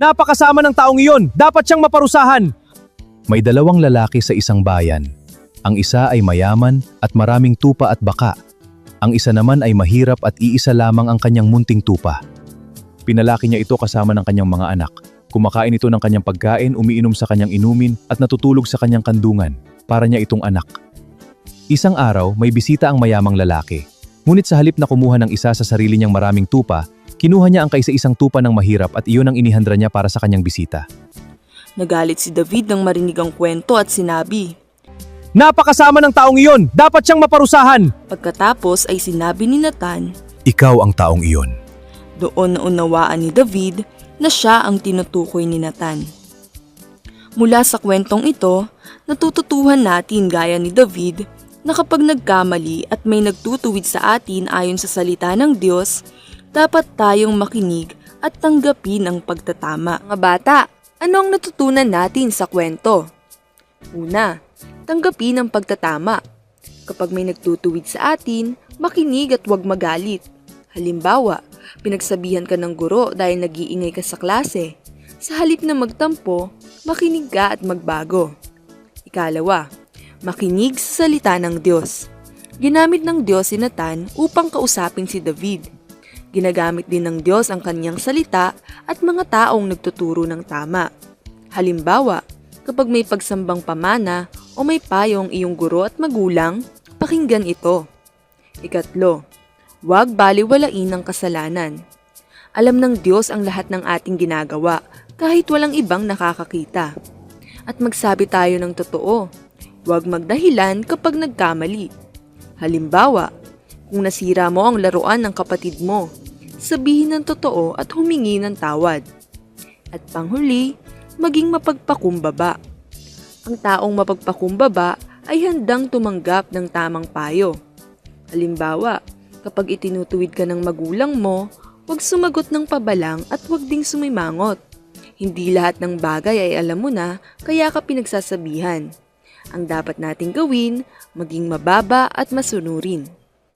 Napakasama ng taong iyon! Dapat siyang maparusahan! May dalawang lalaki sa isang bayan. Ang isa ay mayaman at maraming tupa at baka. Ang isa naman ay mahirap at iisa lamang ang kanyang munting tupa. Pinalaki niya ito kasama ng kanyang mga anak. Kumakain ito ng kanyang pagkain, umiinom sa kanyang inumin at natutulog sa kanyang kandungan. Para niya itong anak. Isang araw, may bisita ang mayamang lalaki. Ngunit sa halip na kumuha ng isa sa sarili niyang maraming tupa, kinuha niya ang kaisa-isang tupa ng mahirap at iyon ang inihandra niya para sa kanyang bisita. Nagalit si David nang marinig ang kwento at sinabi. Napakasama ng taong iyon! Dapat siyang maparusahan! Pagkatapos ay sinabi ni Nathan, Ikaw ang taong iyon. doon na unawaan ni David na siya ang tinutukoy ni Nathan. Mula sa kwentong ito, natututuhan natin gaya ni David na kapag nagkamali at may nagtutuwid sa atin ayon sa salita ng Diyos, dapat tayong makinig at tanggapin ang pagtatama. Mga bata, ano ang natutunan natin sa kwento? Una, tanggapin ang pagtatama. Kapag may nagtutuwid sa atin, makinig at huwag magalit. Halimbawa, pinagsabihan ka ng guro dahil nag-iingay ka sa klase. Sa halip na magtampo, makinig ka at magbago. Ikalawa, makinig sa salita ng Diyos. Ginamit ng Diyos si Nathan upang kausapin si David. Ginagamit din ng Diyos ang kanyang salita at mga taong nagtuturo ng tama. Halimbawa, kapag may pagsambang pamana o may payo ang iyong guro at magulang, pakinggan ito. Ikatlo, huwag baliwalain ang kasalanan. Alam ng Diyos ang lahat ng ating ginagawa kahit walang ibang nakakakita. At magsabi tayo ng totoo. Huwag magdahilan kapag nagkamali. Halimbawa, kung nasira mo ang laruan ng kapatid mo, sabihin ng totoo at humingi ng tawad. At panghuli, maging mapagpakumbaba. Ang taong mapagpakumbaba ay handang tumanggap ng tamang payo. Halimbawa, kapag itinutuwid ka ng magulang mo, huwag sumagot ng pabalang at huwag ding sumimangot. Hindi lahat ng bagay ay alam mo na, kaya ka pinagsasabihan. Ang dapat nating gawin, maging mababa at masunurin.